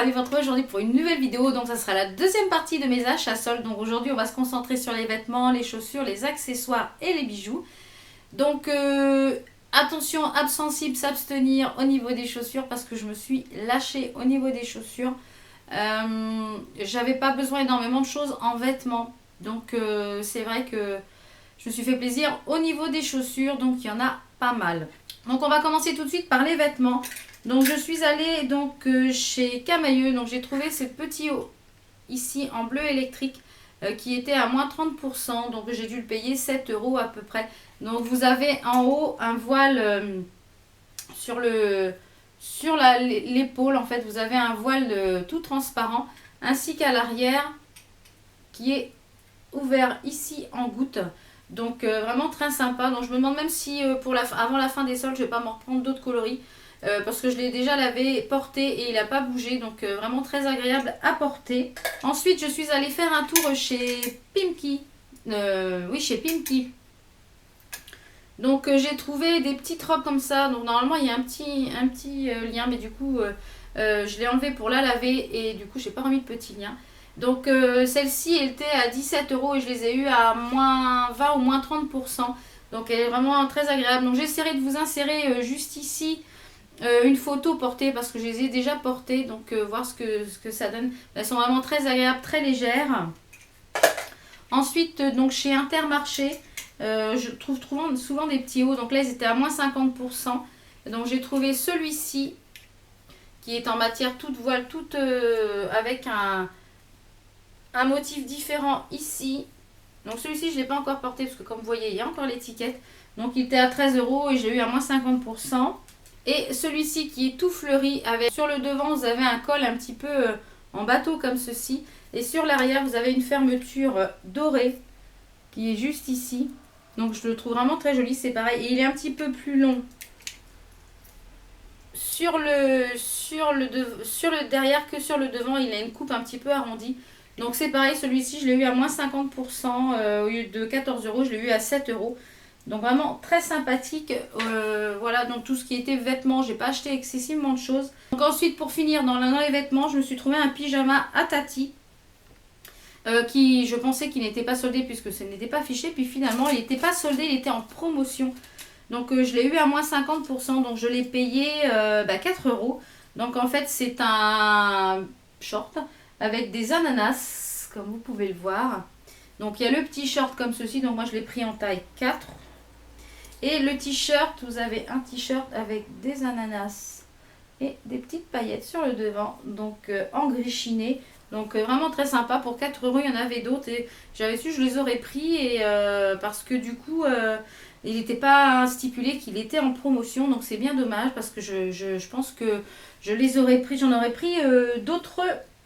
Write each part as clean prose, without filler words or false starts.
ravie de vous retrouver aujourd'hui pour une nouvelle vidéo. Donc ça sera la deuxième partie de mes achats soldes. Donc aujourd'hui on va se concentrer sur les vêtements, les chaussures, les accessoires et les bijoux. Donc attention, absensible, s'abstenir au niveau des chaussures parce que je me suis lâchée au niveau des chaussures. J'avais pas besoin énormément de choses en vêtements. Donc c'est vrai que je me suis fait plaisir au niveau des chaussures. Donc il y en a pas mal. Donc on va commencer tout de suite par les vêtements. Donc je suis allée chez Camailleux. Donc j'ai trouvé ce petit haut ici en bleu électrique qui était à moins 30%. Donc j'ai dû le payer 7 € à peu près. Donc vous avez en haut un voile sur l'épaule. En fait vous avez un voile tout transparent. Ainsi qu'à l'arrière qui est ouvert ici en goutte. Donc vraiment très sympa. Donc je me demande même si avant la fin des soldes je vais pas m'en reprendre d'autres coloris. Parce que je l'ai déjà lavé, porté et il n'a pas bougé. Donc vraiment très agréable à porter. Ensuite je suis allée faire un tour chez Pimki. Oui, chez Pimki. Donc j'ai trouvé des petites robes comme ça. Donc normalement il y a un petit lien. Mais du coup je l'ai enlevé pour la laver. Et du coup j'ai pas remis de petit lien. Donc celle-ci était à 17 € et je les ai eu à moins 20 ou moins 30%. Donc elle est vraiment très agréable. Donc j'essaierai de vous insérer juste ici une photo portée parce que je les ai déjà portées. Donc voir ce que ça donne. Elles sont vraiment très agréables, très légères. Ensuite donc chez Intermarché, je trouve souvent des petits hauts. Donc là ils étaient à moins 50%. Donc j'ai trouvé celui-ci qui est en matière toute voile, toute avec un motif différent ici. Donc celui-ci je ne l'ai pas encore porté parce que comme vous voyez il y a encore l'étiquette. Donc il était à 13 € et j'ai eu à moins 50%. Et celui-ci qui est tout fleuri avec sur le devant vous avez un col un petit peu en bateau comme ceci. Et sur l'arrière vous avez une fermeture dorée qui est juste ici. Donc je le trouve vraiment très joli, c'est pareil. Et il est un petit peu plus long sur le derrière que sur le devant. Il a une coupe un petit peu arrondie. Donc c'est pareil, celui-ci je l'ai eu à moins 50%, au lieu de 14 €, je l'ai eu à 7 €. Donc vraiment très sympathique. Voilà, donc tout ce qui était vêtements, j'ai pas acheté excessivement de choses. Donc ensuite pour finir dans les vêtements, je me suis trouvé un pyjama à Tati. Qui je pensais qu'il n'était pas soldé puisque ce n'était pas affiché. Puis finalement il n'était pas soldé, il était en promotion. Donc je l'ai eu à moins 50%, donc je l'ai payé 4 €. Donc en fait c'est un short avec des ananas, comme vous pouvez le voir. Donc il y a le petit short comme ceci, donc moi je l'ai pris en taille 4. Et le t-shirt, vous avez un t-shirt avec des ananas et des petites paillettes sur le devant, donc en gris chiné. Donc vraiment très sympa, pour 4 €, il y en avait d'autres et j'avais su je les aurais pris et parce que du coup il n'était pas stipulé qu'il était en promotion, donc c'est bien dommage parce que je pense que je les aurais pris, j'en aurais pris d'autres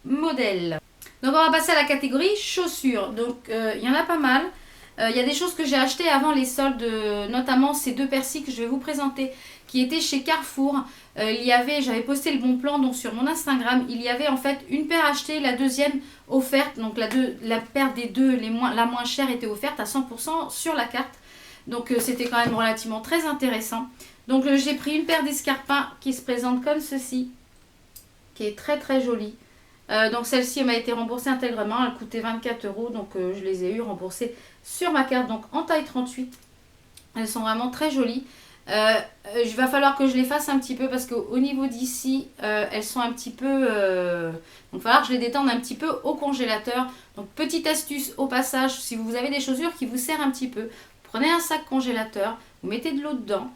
modèles. Donc on va passer à la catégorie chaussures. Donc il y en a pas mal. Il y a des choses que j'ai achetées avant les soldes, notamment ces deux persils que je vais vous présenter, qui étaient chez Carrefour. J'avais posté le bon plan donc sur mon Instagram. Il y avait en fait une paire achetée, la deuxième offerte. Donc la paire des deux, la moins chère, était offerte à 100% sur la carte. Donc c'était quand même relativement très intéressant. Donc j'ai pris une paire d'escarpins qui se présente comme ceci, qui est très très jolie. Donc celle-ci m'a été remboursée intégralement, elle coûtait 24 €, donc je les ai eu remboursées sur ma carte, donc en taille 38. Elles sont vraiment très jolies. Il va falloir que je les fasse un petit peu parce qu'au niveau d'ici, elles sont un petit peu... donc il va falloir que je les détende un petit peu au congélateur. Donc petite astuce au passage, si vous avez des chaussures qui vous serrent un petit peu, prenez un sac congélateur, vous mettez de l'eau dedans,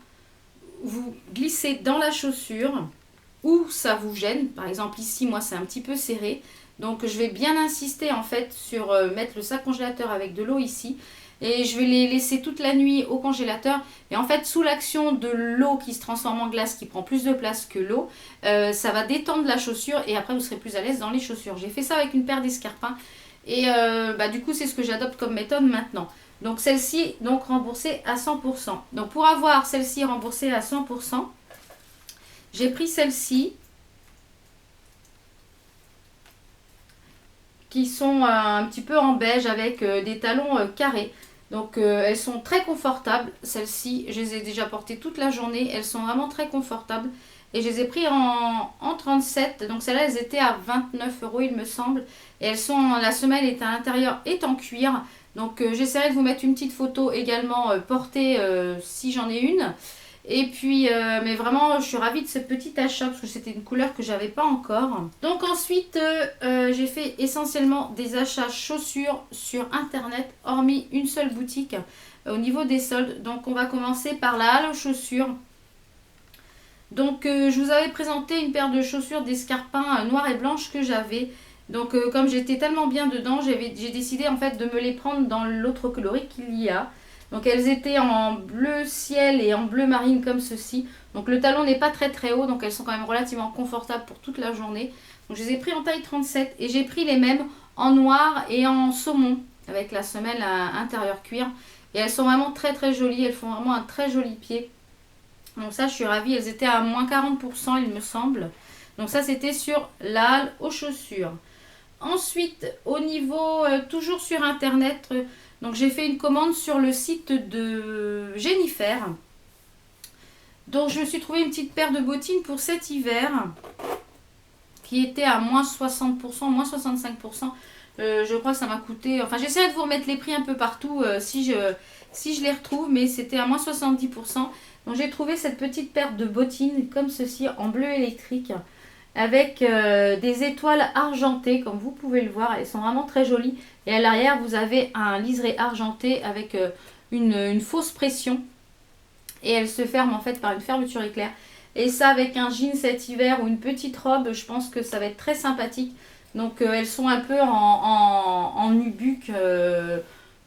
vous glissez dans la chaussure où ça vous gêne. Par exemple ici moi c'est un petit peu serré, donc je vais bien insister en fait sur mettre le sac congélateur avec de l'eau ici et je vais les laisser toute la nuit au congélateur. Et en fait sous l'action de l'eau qui se transforme en glace, qui prend plus de place que l'eau, ça va détendre la chaussure et après vous serez plus à l'aise dans les chaussures. J'ai fait ça avec une paire d'escarpins et du coup c'est ce que j'adopte comme méthode maintenant. Donc celle-ci donc remboursée à 100%. Donc pour avoir celle-ci remboursée à 100%, j'ai pris celle-ci, qui sont un petit peu en beige avec des talons carrés. Donc elles sont très confortables. Celles-ci, je les ai déjà portées toute la journée. Elles sont vraiment très confortables. Et je les ai pris en 37. Donc celles-là, elles étaient à 29 euros, il me semble. Et elles sont, la semelle est à l'intérieur, est en cuir. Donc j'essaierai de vous mettre une petite photo également portée si j'en ai une. Et puis, mais vraiment, je suis ravie de ce petit achat parce que c'était une couleur que j'avais pas encore. Donc ensuite, j'ai fait essentiellement des achats chaussures sur internet, hormis une seule boutique au niveau des soldes. Donc on va commencer par la halle aux chaussures. Donc je vous avais présenté une paire de chaussures d'escarpins noires et blanches que j'avais. Donc comme j'étais tellement bien dedans, j'ai décidé en fait de me les prendre dans l'autre coloris qu'il y a. Donc elles étaient en bleu ciel et en bleu marine comme ceci. Donc le talon n'est pas très très haut, donc elles sont quand même relativement confortables pour toute la journée. Donc je les ai pris en taille 37 et j'ai pris les mêmes en noir et en saumon avec la semelle à intérieur cuir. Et elles sont vraiment très très jolies, elles font vraiment un très joli pied. Donc ça je suis ravie, elles étaient à moins 40% il me semble. Donc ça c'était sur la halle aux chaussures. Ensuite au niveau, toujours sur internet, donc j'ai fait une commande sur le site de Jennifer. Donc je me suis trouvé une petite paire de bottines pour cet hiver qui était à moins 60%, moins 65%. Je crois que ça m'a coûté... Enfin j'essaierai de vous remettre les prix un peu partout si je les retrouve, mais c'était à moins 70%. Donc j'ai trouvé cette petite paire de bottines comme ceci en bleu électrique avec des étoiles argentées comme vous pouvez le voir. Elles sont vraiment très jolies. Et à l'arrière vous avez un liseré argenté avec une fausse pression. Et elle se ferme en fait par une fermeture éclair. Et ça avec un jean cet hiver ou une petite robe, je pense que ça va être très sympathique. Donc elles sont un peu en nubuck.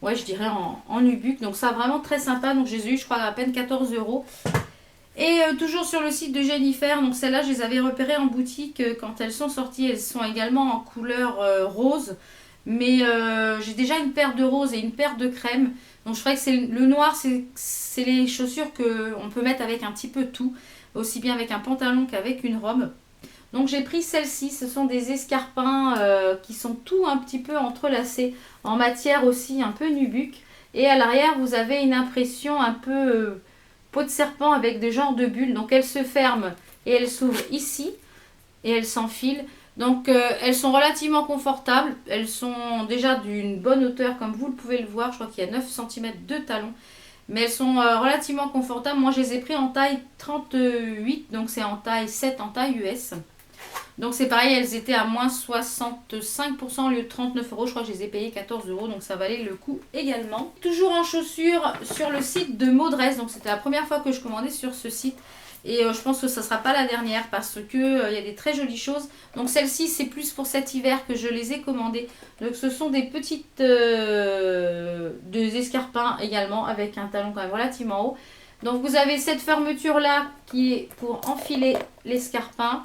Ouais, je dirais en nubuck. Donc ça vraiment très sympa. Donc je les ai eu je crois à peine 14 euros. Et toujours sur le site de Jennifer, donc celles-là je les avais repérées en boutique quand elles sont sorties. Elles sont également en couleur rose. Mais j'ai déjà une paire de rose et une paire de crème. Donc je crois que c'est le noir, c'est les chaussures qu'on peut mettre avec un petit peu tout. Aussi bien avec un pantalon qu'avec une robe. Donc j'ai pris celle-ci. Ce sont des escarpins qui sont tout un petit peu entrelacés. En matière aussi un peu nubuck. Et à l'arrière vous avez une impression un peu... peau de serpent avec des genres de bulles. Donc elles se ferment et elles s'ouvrent ici et elles s'enfilent. Donc elles sont relativement confortables. Elles sont déjà d'une bonne hauteur comme vous le pouvez le voir. Je crois qu'il y a 9 cm de talon. Mais elles sont relativement confortables. Moi je les ai pris en taille 38. Donc c'est en taille 7 en taille US. Donc c'est pareil, elles étaient à moins 65% au lieu de 39 euros. Je crois que je les ai payées 14 euros, donc ça valait le coup également. Toujours en chaussures sur le site de Maudresse. Donc c'était la première fois que je commandais sur ce site. Et je pense que ça ne sera pas la dernière parce que y a des très jolies choses. Donc celle-ci c'est plus pour cet hiver que je les ai commandées. Donc ce sont des petites des escarpins également avec un talon quand même relativement haut. Donc vous avez cette fermeture là qui est pour enfiler l'escarpin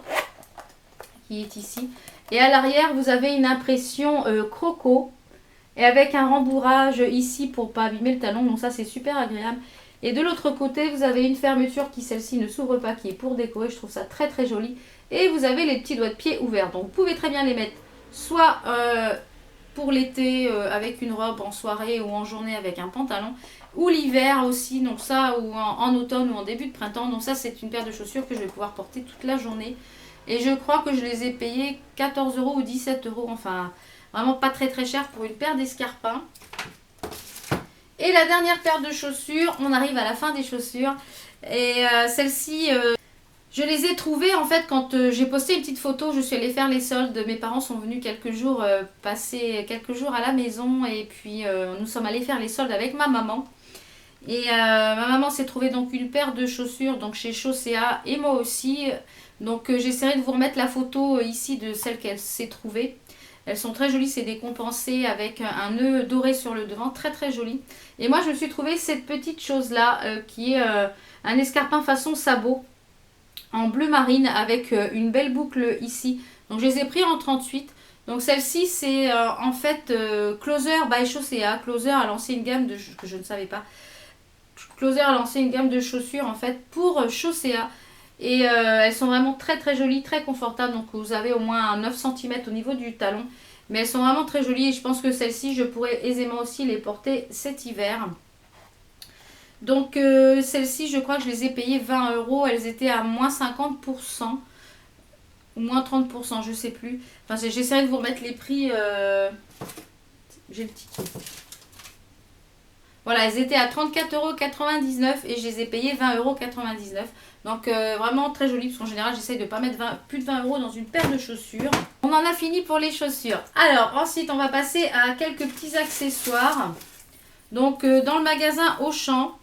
qui est ici. Et à l'arrière, vous avez une impression croco. Et avec un rembourrage ici pour pas abîmer le talon. Donc ça, c'est super agréable. Et de l'autre côté, vous avez une fermeture qui, celle-ci, ne s'ouvre pas, qui est pour décorer. Je trouve ça très très joli. Et vous avez les petits doigts de pied ouverts. Donc vous pouvez très bien les mettre soit pour l'été avec une robe en soirée ou en journée avec un pantalon. Ou l'hiver aussi. Donc ça, ou en automne ou en début de printemps. Donc ça, c'est une paire de chaussures que je vais pouvoir porter toute la journée. Et je crois que je les ai payés 14 euros ou 17 euros. Enfin, vraiment pas très très cher pour une paire d'escarpins. Et la dernière paire de chaussures, on arrive à la fin des chaussures. Et celle-ci, je les ai trouvées en fait quand j'ai posté une petite photo. Je suis allée faire les soldes. Mes parents sont venus quelques jours, passer quelques jours à la maison. Et puis nous sommes allés faire les soldes avec ma maman. Et ma maman s'est trouvée donc une paire de chaussures donc chez Chaussea et moi aussi. Donc j'essaierai de vous remettre la photo ici de celle qu'elle s'est trouvée. Elles sont très jolies, c'est décompensé avec un nœud doré sur le devant, très très joli. Et moi je me suis trouvé cette petite chose là qui est un escarpin façon sabot en bleu marine avec une belle boucle ici. Donc je les ai pris en 38. Donc celle-ci c'est en fait Closer by Chaussea. Closer a lancé une gamme de que je ne savais pas. Closer a lancé une gamme de chaussures en fait pour Chaussea. Et elles sont vraiment très très jolies, très confortables. Donc vous avez au moins 9 cm au niveau du talon. Mais elles sont vraiment très jolies et je pense que celles-ci, je pourrais aisément aussi les porter cet hiver. Donc celles-ci, je crois que je les ai payées 20 euros. Elles étaient à moins 50% ou moins 30%, je sais plus. Enfin, j'essaierai de vous remettre les prix. J'ai le ticket. Voilà, elles étaient à 34,99 € et je les ai payées 20,99 €. Donc vraiment très joli, parce qu'en général j'essaye de ne pas mettre plus de 20 € dans une paire de chaussures. On en a fini pour les chaussures. Alors ensuite on va passer à quelques petits accessoires. Donc dans le magasin Auchan,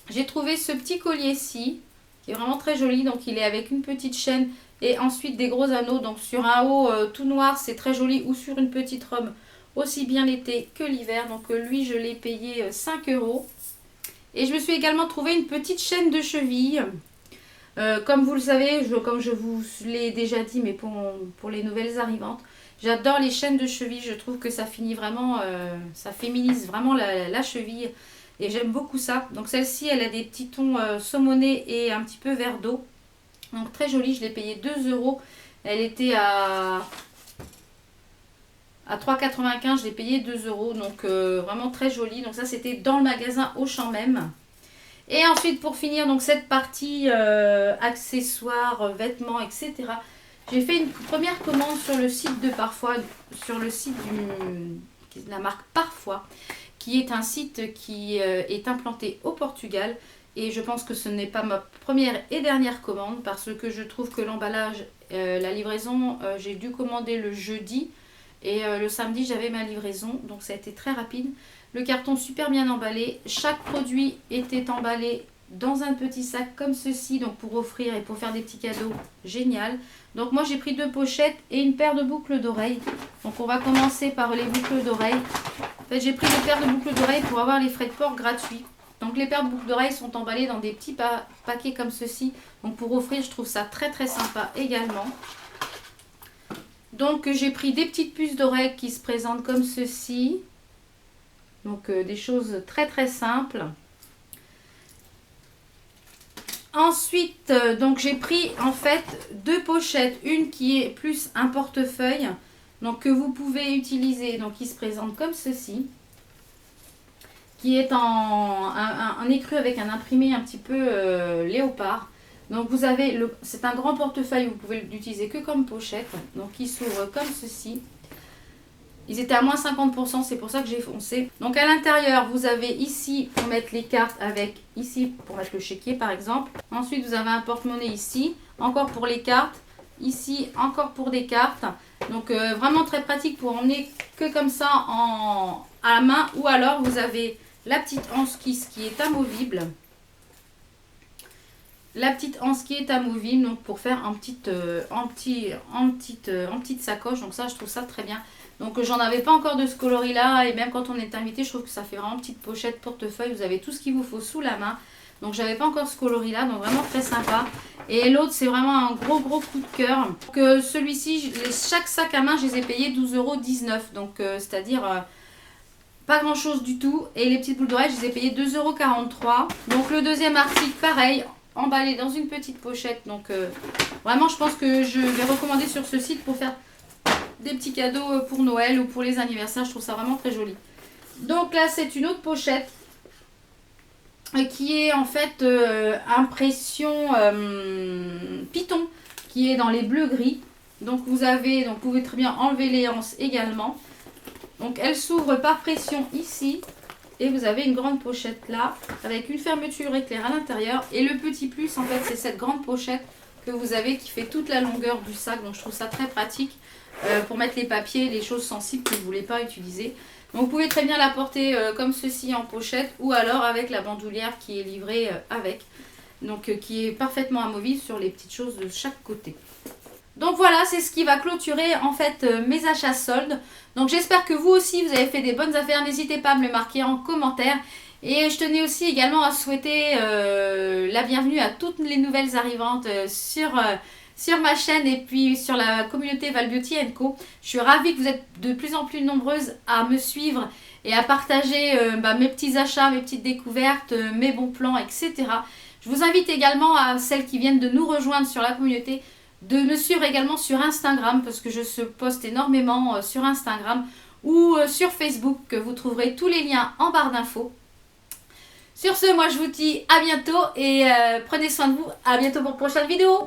j'ai trouvé ce petit collier-ci, qui est vraiment très joli. Donc il est avec une petite chaîne et ensuite des gros anneaux. Donc sur un haut tout noir, c'est très joli, ou sur une petite robe, aussi bien l'été que l'hiver. Donc lui, je l'ai payé 5 €. Et je me suis également trouvé une petite chaîne de cheville. Comme vous le savez, comme je vous l'ai déjà dit, mais pour les nouvelles arrivantes, j'adore les chaînes de cheville. Je trouve que ça finit vraiment, ça féminise vraiment la cheville. Et j'aime beaucoup ça. Donc celle-ci, elle a des petits tons saumonés et un petit peu vert d'eau. Donc très jolie, je l'ai payée 2 €. Elle était à 3,95 €, je l'ai payé 2 €. Donc vraiment très jolie. Donc ça, c'était dans le magasin Auchan même. Et ensuite, pour finir donc cette partie accessoires, vêtements, etc. J'ai fait une première commande sur le site de Parfois, sur le site de la marque Parfois, qui est un site qui est implanté au Portugal. Et je pense que ce n'est pas ma première et dernière commande, parce que je trouve que l'emballage, la livraison, j'ai dû commander le jeudi. Et le samedi, j'avais ma livraison, donc ça a été très rapide. Le carton super bien emballé. Chaque produit était emballé dans un petit sac comme ceci, donc pour offrir et pour faire des petits cadeaux. Génial. Donc moi, j'ai pris 2 pochettes et une paire de boucles d'oreilles. Donc on va commencer par les boucles d'oreilles. En fait, j'ai pris 2 paires de boucles d'oreilles pour avoir les frais de port gratuits. Donc les paires de boucles d'oreilles sont emballées dans des petits paquets comme ceci. Donc pour offrir, je trouve ça très très sympa également. Donc j'ai pris des petites puces d'oreilles qui se présentent comme ceci. Donc des choses très très simples. Ensuite, donc j'ai pris en fait 2 pochettes. Une qui est plus un portefeuille, donc que vous pouvez utiliser. Donc qui se présente comme ceci. Qui est en écru avec un imprimé un petit peu léopard. Donc vous avez, c'est un grand portefeuille, vous pouvez l'utiliser que comme pochette. Donc il s'ouvre comme ceci. Ils étaient à moins 50%, c'est pour ça que j'ai foncé. Donc à l'intérieur, vous avez ici pour mettre les cartes, avec ici pour mettre le chéquier par exemple. Ensuite, vous avez un porte-monnaie ici, encore pour les cartes. Ici, encore pour des cartes. Donc vraiment très pratique pour emmener que comme ça à la main. Ou alors vous avez la petite anse qui est amovible. La petite anse qui est amovible, donc pour faire en petite sacoche. Donc ça, je trouve ça très bien. Donc j'en avais pas encore de ce coloris là, et même quand on est invité, je trouve que ça fait vraiment petite pochette, portefeuille. Vous avez tout ce qu'il vous faut sous la main. Donc j'avais pas encore ce coloris là, donc vraiment très sympa. Et l'autre, c'est vraiment un gros coup de cœur. Donc celui-ci, chaque sac à main, je les ai payés 12,19 €. Donc c'est-à-dire pas grand chose du tout. Et les petites boules d'oreilles, je les ai payées 2,43 €. Donc le deuxième article, pareil, emballé dans une petite pochette. Donc vraiment, je pense que je vais recommander sur ce site pour faire des petits cadeaux pour Noël ou pour les anniversaires. Je trouve ça vraiment très joli. Donc là, c'est une autre pochette qui est en fait impression Python, qui est dans les bleus gris. Donc vous pouvez très bien enlever les anses également. Donc elle s'ouvre par pression ici. Et vous avez une grande pochette là, avec une fermeture éclair à l'intérieur. Et le petit plus, en fait, c'est cette grande pochette que vous avez qui fait toute la longueur du sac. Donc je trouve ça très pratique pour mettre les papiers, les choses sensibles que vous ne voulez pas utiliser. Donc vous pouvez très bien la porter comme ceci en pochette, ou alors avec la bandoulière qui est livrée avec. Donc qui est parfaitement amovible sur les petites choses de chaque côté. Donc voilà, c'est ce qui va clôturer en fait mes achats soldes. Donc j'espère que vous aussi, vous avez fait des bonnes affaires. N'hésitez pas à me le marquer en commentaire. Et je tenais aussi également à souhaiter la bienvenue à toutes les nouvelles arrivantes sur ma chaîne et puis sur la communauté Val Beauty Co. Je suis ravie que vous êtes de plus en plus nombreuses à me suivre et à partager mes petits achats, mes petites découvertes, mes bons plans, etc. Je vous invite également à celles qui viennent de nous rejoindre sur la communauté de me suivre également sur Instagram, parce que je poste énormément sur Instagram ou sur Facebook, que vous trouverez tous les liens en barre d'infos. Sur ce, moi je vous dis à bientôt et prenez soin de vous. À bientôt pour une prochaine vidéo.